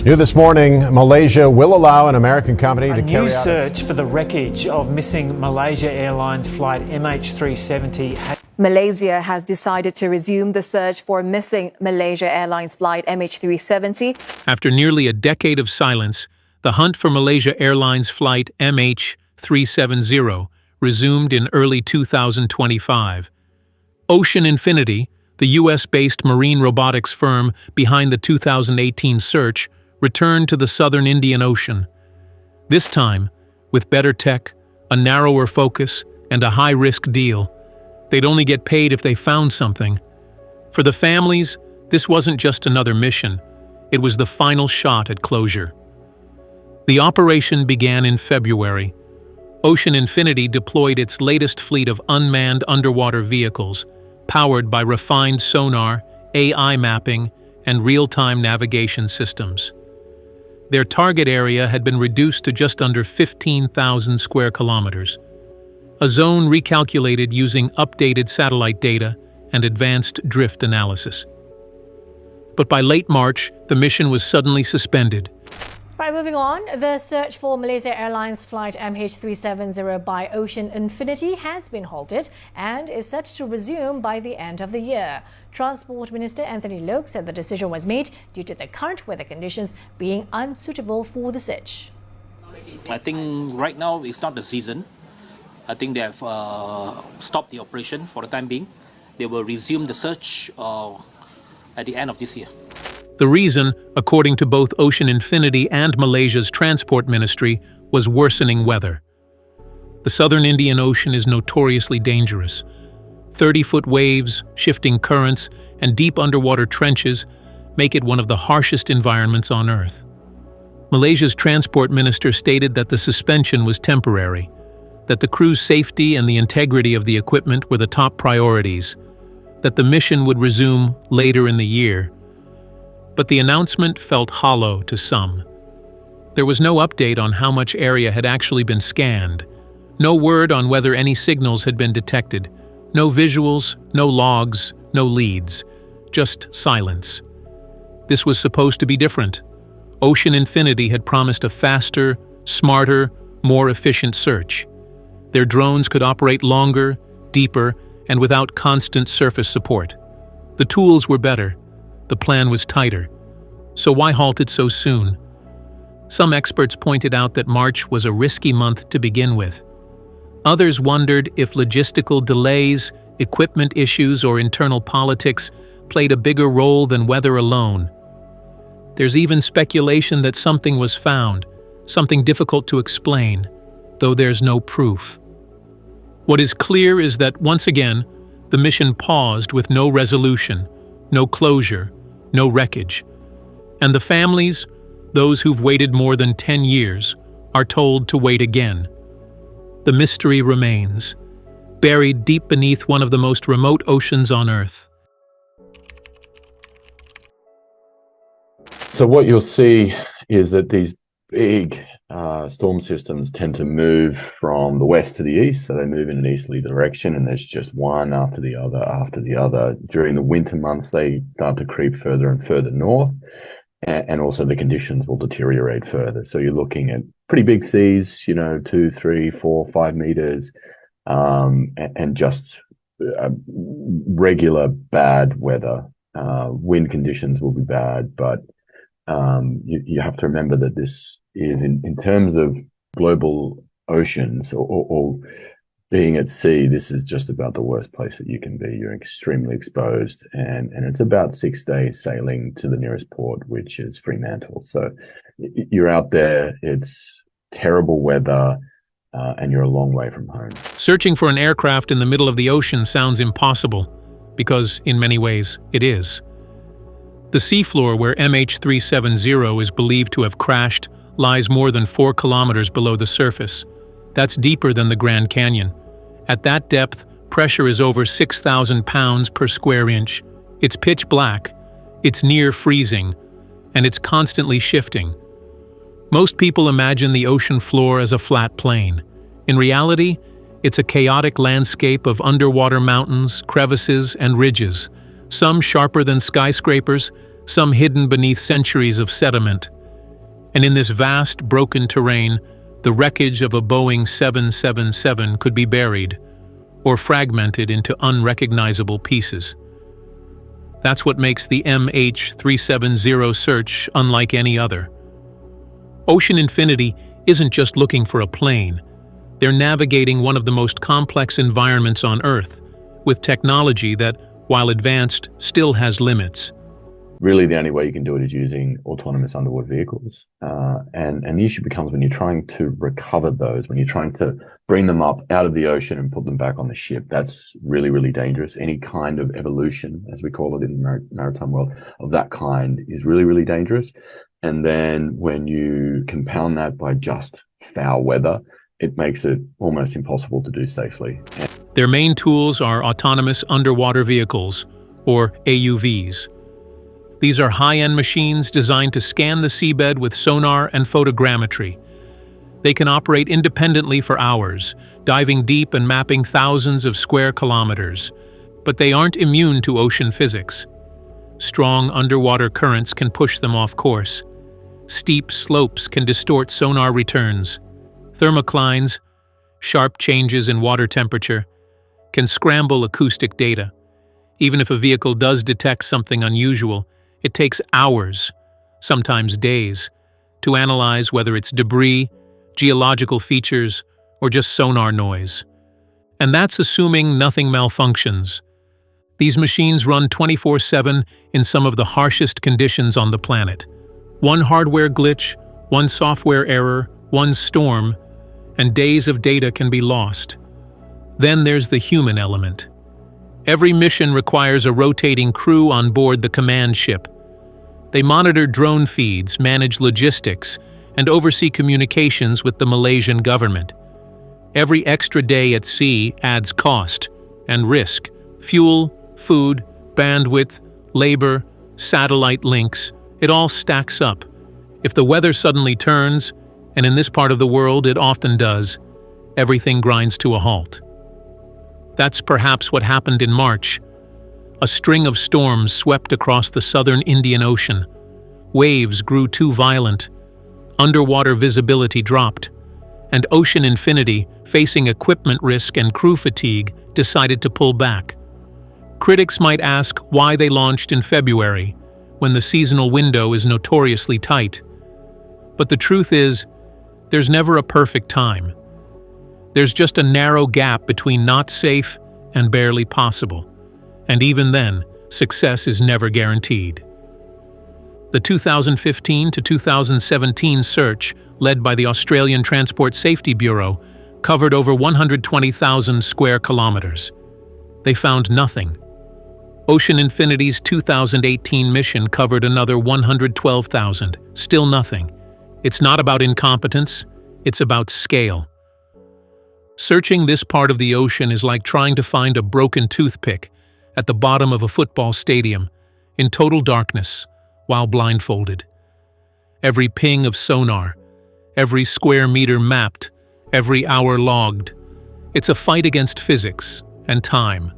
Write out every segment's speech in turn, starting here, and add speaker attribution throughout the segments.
Speaker 1: New this morning, Malaysia will allow an American company to carry out
Speaker 2: a new search for the wreckage of missing Malaysia Airlines flight MH370.
Speaker 3: Malaysia has decided to resume the search for missing Malaysia Airlines flight MH370.
Speaker 4: After nearly a decade of silence, the hunt for Malaysia Airlines flight MH370 resumed in early 2025. Ocean Infinity, the US-based marine robotics firm behind the 2018 search, returned to the southern Indian Ocean. This time, with better tech, a narrower focus, and a high-risk deal. They'd only get paid if they found something. For the families, this wasn't just another mission. It was the final shot at closure. The operation began in February. Ocean Infinity deployed its latest fleet of unmanned underwater vehicles, powered by refined sonar, AI mapping, and real-time navigation systems. Their target area had been reduced to just under 15,000 square kilometers, a zone recalculated using updated satellite data and advanced drift analysis. But by late March, the mission was suddenly suspended.
Speaker 5: Right, moving on, the search for Malaysia Airlines flight MH370 by Ocean Infinity has been halted and is set to resume by the end of the year. Transport Minister Anthony Loke said the decision was made due to the current weather conditions being unsuitable for the search.
Speaker 6: I think right now it's not the season. I think they have stopped the operation for the time being. They will resume the search at the end of this year.
Speaker 4: The reason, according to both Ocean Infinity and Malaysia's Transport Ministry, was worsening weather. The southern Indian Ocean is notoriously dangerous. 30-foot waves, shifting currents, and deep underwater trenches make it one of the harshest environments on Earth. Malaysia's Transport Minister stated that the suspension was temporary, that the crew's safety and the integrity of the equipment were the top priorities, that the mission would resume later in the year. But the announcement felt hollow to some. There was no update on how much area had actually been scanned, no word on whether any signals had been detected, no visuals, no logs, no leads, just silence. This was supposed to be different. Ocean Infinity had promised a faster, smarter, more efficient search. Their drones could operate longer, deeper, and without constant surface support. The tools were better. The plan was tighter. So why halt it so soon? Some experts pointed out that March was a risky month to begin with. Others wondered if logistical delays, equipment issues, or internal politics played a bigger role than weather alone. There's even speculation that something was found, something difficult to explain, though there's no proof. What is clear is that, once again, the mission paused with no resolution, no closure, no wreckage. And the families, those who've waited more than 10 years, are told to wait again. The mystery remains, buried deep beneath one of the most remote oceans on Earth.
Speaker 7: So what you'll see is that these big storm systems tend to move from the west to the east, so they move in an easterly direction, and there's just one after the other after the other. During the winter months, they start to creep further and further north, and also the conditions will deteriorate further. So you're looking at pretty big seas, 2, 3, 4, 5 meters, and just regular bad weather. Wind conditions will be bad, but you have to remember that this is in terms of global oceans or being at sea, this is just about the worst place that you can be. You're extremely exposed, and it's about 6 days sailing to the nearest port, which is Fremantle. So you're out there, it's terrible weather, and you're a long way from home.
Speaker 4: Searching for an aircraft in the middle of the ocean sounds impossible, because in many ways it is. The seafloor where MH370 is believed to have crashed lies more than 4 kilometers below the surface. That's deeper than the Grand Canyon. At that depth, pressure is over 6,000 pounds per square inch. It's pitch black, it's near freezing, and it's constantly shifting. Most people imagine the ocean floor as a flat plain. In reality, it's a chaotic landscape of underwater mountains, crevices, and ridges, some sharper than skyscrapers, some hidden beneath centuries of sediment. And in this vast, broken terrain, the wreckage of a Boeing 777 could be buried or fragmented into unrecognizable pieces. That's what makes the MH370 search unlike any other. Ocean Infinity isn't just looking for a plane. They're navigating one of the most complex environments on Earth, with technology that, while advanced, still has limits.
Speaker 7: Really, the only way you can do it is using autonomous underwater vehicles. And the issue becomes when you're trying to recover those, when you're trying to bring them up out of the ocean and put them back on the ship. That's really, really dangerous. Any kind of evolution, as we call it in the maritime world, of that kind is really, really dangerous. And then when you compound that by just foul weather, it makes it almost impossible to do safely.
Speaker 4: Their main tools are autonomous underwater vehicles, or AUVs. These are high-end machines designed to scan the seabed with sonar and photogrammetry. They can operate independently for hours, diving deep and mapping thousands of square kilometers. But they aren't immune to ocean physics. Strong underwater currents can push them off course. Steep slopes can distort sonar returns. Thermoclines, sharp changes in water temperature, can scramble acoustic data. Even if a vehicle does detect something unusual, it takes hours, sometimes days, to analyze whether it's debris, geological features, or just sonar noise. And that's assuming nothing malfunctions. These machines run 24/7 in some of the harshest conditions on the planet. One hardware glitch, one software error, one storm, and days of data can be lost. Then there's the human element. Every mission requires a rotating crew on board the command ship. They monitor drone feeds, manage logistics, and oversee communications with the Malaysian government. Every extra day at sea adds cost and risk. Fuel, food, bandwidth, labor, satellite links, it all stacks up. If the weather suddenly turns, and in this part of the world it often does, everything grinds to a halt. That's perhaps what happened in March. A string of storms swept across the southern Indian Ocean. Waves grew too violent. Underwater visibility dropped. And Ocean Infinity, facing equipment risk and crew fatigue, decided to pull back. Critics might ask why they launched in February, when the seasonal window is notoriously tight. But the truth is, there's never a perfect time. There's just a narrow gap between not safe and barely possible. And even then, success is never guaranteed. The 2015 to 2017 search, led by the Australian Transport Safety Bureau, covered over 120,000 square kilometers. They found nothing. Ocean Infinity's 2018 mission covered another 112,000, still nothing. It's not about incompetence, it's about scale. Searching this part of the ocean is like trying to find a broken toothpick at the bottom of a football stadium, in total darkness, while blindfolded. Every ping of sonar, every square meter mapped, every hour logged. It's a fight against physics and time.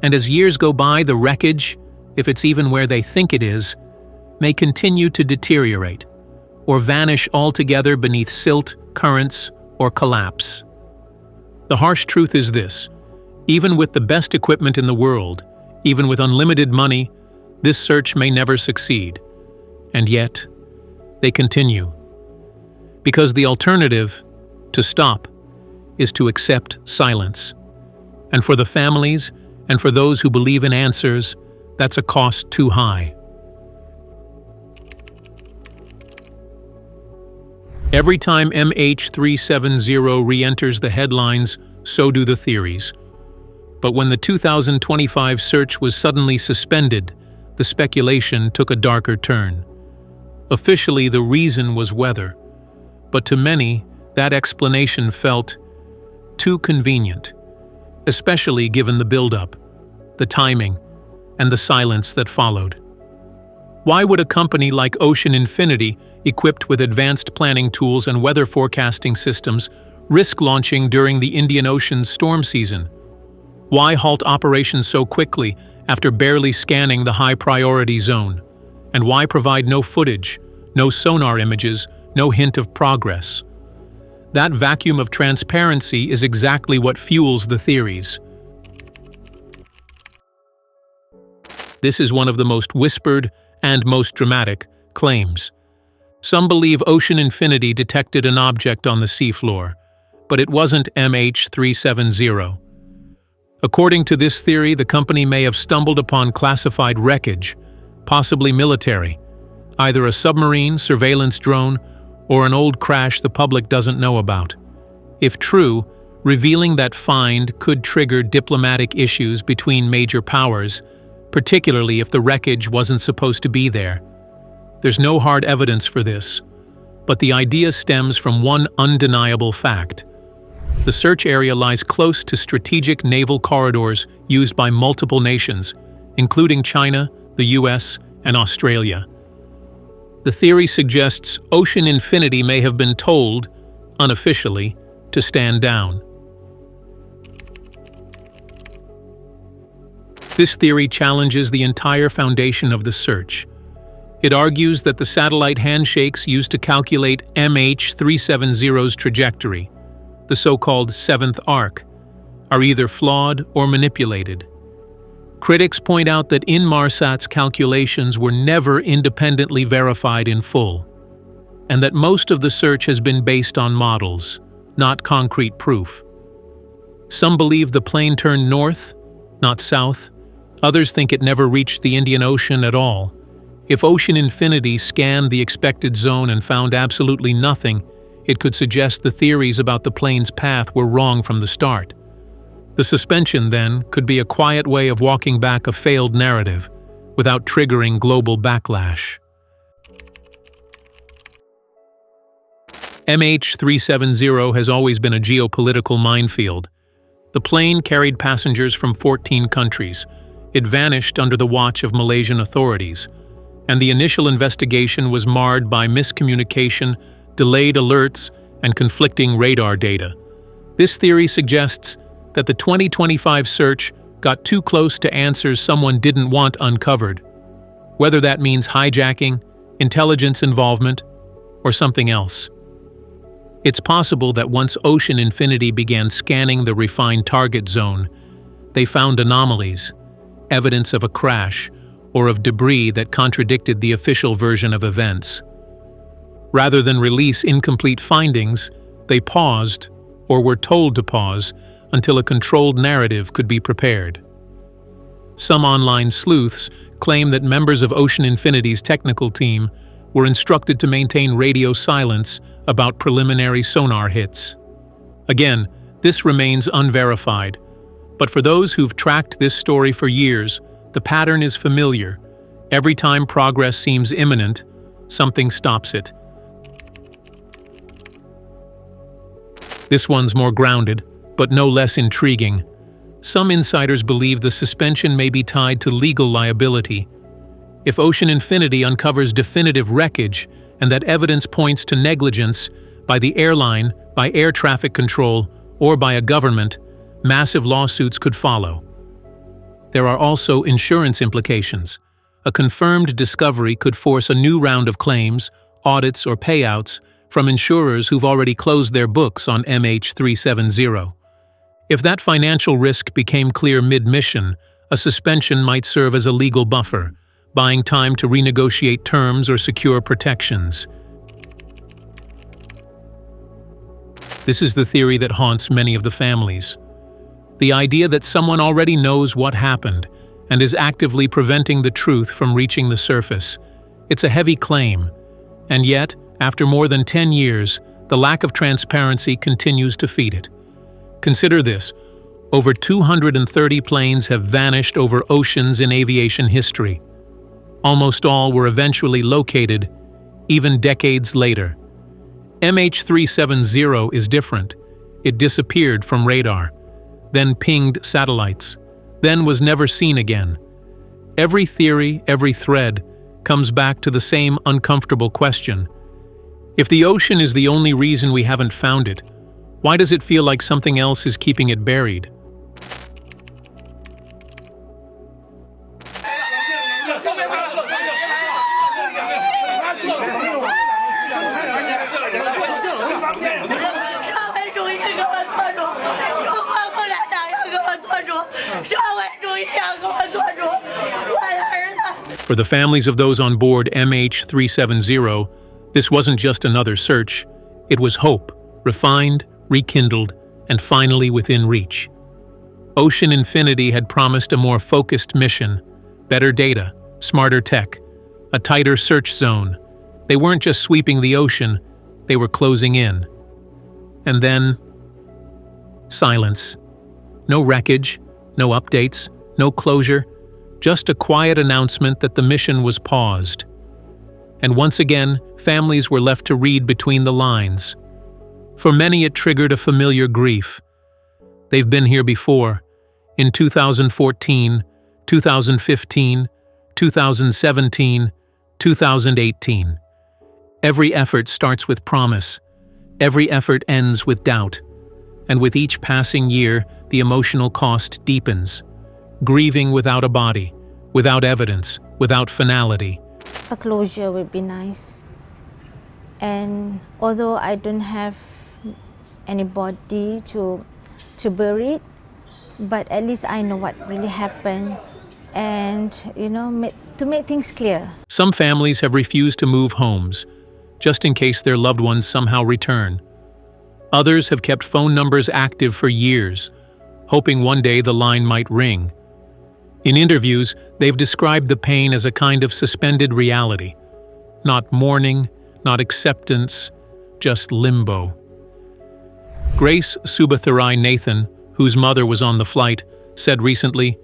Speaker 4: And as years go by, the wreckage, if it's even where they think it is, may continue to deteriorate, or vanish altogether beneath silt, currents, or collapse. The harsh truth is this: even with the best equipment in the world, even with unlimited money, this search may never succeed. And yet, they continue. Because the alternative, to stop, is to accept silence. And for the families, and for those who believe in answers, that's a cost too high. Every time MH370 re-enters the headlines, so do the theories. But when the 2025 search was suddenly suspended, the speculation took a darker turn. Officially, the reason was weather, but to many, that explanation felt too convenient, especially given the build-up, the timing, and the silence that followed. Why would a company like Ocean Infinity, equipped with advanced planning tools and weather forecasting systems, risk launching during the Indian Ocean's storm season? Why halt operations so quickly after barely scanning the high-priority zone? And why provide no footage, no sonar images, no hint of progress. That vacuum of transparency is exactly what fuels the theories. This is one of the most whispered and most dramatic claims. Some believe Ocean Infinity detected an object on the seafloor, but it wasn't MH370. According to this theory, the company may have stumbled upon classified wreckage, possibly military, either a submarine, surveillance drone, or an old crash the public doesn't know about. If true, revealing that find could trigger diplomatic issues between major powers, particularly if the wreckage wasn't supposed to be there. There's no hard evidence for this, but the idea stems from one undeniable fact. The search area lies close to strategic naval corridors used by multiple nations, including China, the US, and Australia. The theory suggests Ocean Infinity may have been told, unofficially, to stand down. This theory challenges the entire foundation of the search. It argues that the satellite handshakes used to calculate MH370's trajectory, the so-called seventh arc, are either flawed or manipulated. Critics point out that Inmarsat's calculations were never independently verified in full, and that most of the search has been based on models, not concrete proof. Some believe the plane turned north, not south. Others think it never reached the Indian Ocean at all. If Ocean Infinity scanned the expected zone and found absolutely nothing, it could suggest the theories about the plane's path were wrong from the start. The suspension, then, could be a quiet way of walking back a failed narrative without triggering global backlash. MH370 has always been a geopolitical minefield. The plane carried passengers from 14 countries. It vanished under the watch of Malaysian authorities, and the initial investigation was marred by miscommunication, delayed alerts, and conflicting radar data. This theory suggests that the 2025 search got too close to answers someone didn't want uncovered, whether that means hijacking, intelligence involvement, or something else. It's possible that once Ocean Infinity began scanning the refined target zone, they found anomalies, evidence of a crash, or of debris that contradicted the official version of events. Rather than release incomplete findings, they paused, or were told to pause, until a controlled narrative could be prepared. Some online sleuths claim that members of Ocean Infinity's technical team were instructed to maintain radio silence about preliminary sonar hits. Again, this remains unverified, but for those who've tracked this story for years, the pattern is familiar. Every time progress seems imminent, something stops it. This one's more grounded, but no less intriguing. Some insiders believe the suspension may be tied to legal liability. If Ocean Infinity uncovers definitive wreckage, and that evidence points to negligence by the airline, by air traffic control, or by a government, massive lawsuits could follow. There are also insurance implications. A confirmed discovery could force a new round of claims, audits, or payouts from insurers who've already closed their books on MH370. If that financial risk became clear mid-mission, a suspension might serve as a legal buffer, buying time to renegotiate terms or secure protections. This is the theory that haunts many of the families. The idea that someone already knows what happened and is actively preventing the truth from reaching the surface. It's a heavy claim, and yet, after more than 10 years, the lack of transparency continues to feed it. Consider this: over 230 planes have vanished over oceans in aviation history. Almost all were eventually located, even decades later. MH370 is different. It disappeared from radar, then pinged satellites, then was never seen again. Every theory, every thread, comes back to the same uncomfortable question. If the ocean is the only reason we haven't found it, why does it feel like something else is keeping it buried? For the families of those on board MH370, this wasn't just another search. It was hope, refined, rekindled, and finally within reach. Ocean Infinity had promised a more focused mission, better data, smarter tech, a tighter search zone. They weren't just sweeping the ocean, they were closing in. And then, silence. No wreckage, no updates, no closure, just a quiet announcement that the mission was paused. And once again, families were left to read between the lines. For many, it triggered a familiar grief. They've been here before, in 2014, 2015, 2017, 2018. Every effort starts with promise. Every effort ends with doubt. And with each passing year, the emotional cost deepens. Grieving without a body, without evidence, without finality.
Speaker 8: A closure would be nice. And although I don't have anybody to bury it, but at least I know what really happened, and to make things clear.
Speaker 4: Some families have refused to move homes, just in case their loved ones somehow return. Others have kept phone numbers active for years, hoping one day the line might ring. In interviews, they've described the pain as a kind of suspended reality. Not mourning, not acceptance, just limbo. Grace Subatharai Nathan, whose mother was on the flight, said recently,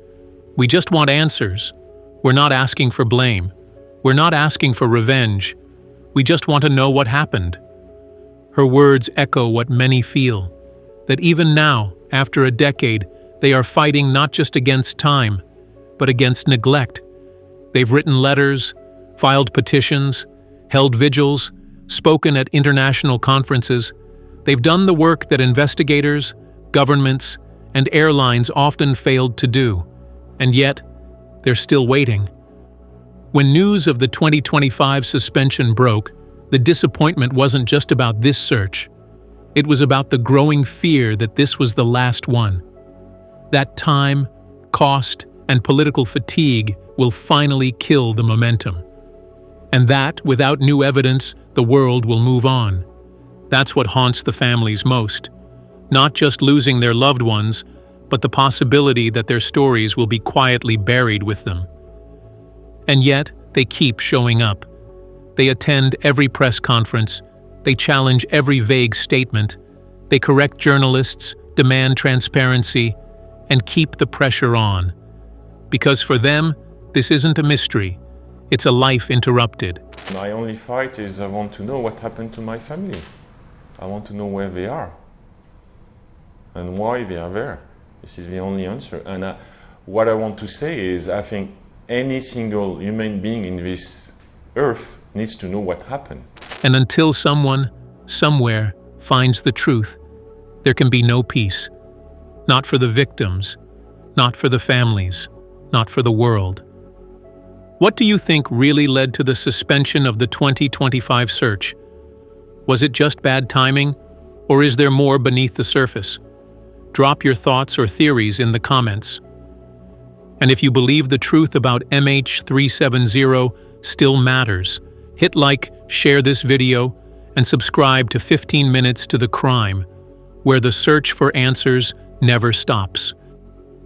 Speaker 4: "We just want answers. We're not asking for blame. We're not asking for revenge. We just want to know what happened." Her words echo what many feel, that even now, after a decade, they are fighting not just against time, but against neglect. They've written letters, filed petitions, held vigils, spoken at international conferences. They've done the work that investigators, governments, and airlines often failed to do, and yet, they're still waiting. When news of the 2025 suspension broke, the disappointment wasn't just about this search. It was about the growing fear that this was the last one. That time, cost, and political fatigue will finally kill the momentum. And that, without new evidence, the world will move on. That's what haunts the families most. Not just losing their loved ones, but the possibility that their stories will be quietly buried with them. And yet, they keep showing up. They attend every press conference. They challenge every vague statement. They correct journalists, demand transparency, and keep the pressure on. Because for them, this isn't a mystery. It's a life interrupted.
Speaker 9: My only fight is I want to know what happened to my family. I want to know where they are and why they are there. This is the only answer. And what I want to say is I think any single human being in this earth needs to know what happened.
Speaker 4: And until someone, somewhere, finds the truth, there can be no peace. Not for the victims, not for the families, not for the world. What do you think really led to the suspension of the 2025 search? Was it just bad timing, or is there more beneath the surface? Drop your thoughts or theories in the comments. And if you believe the truth about MH370 still matters, hit like, share this video, and subscribe to 15 Minutes to the Crime, where the search for answers never stops.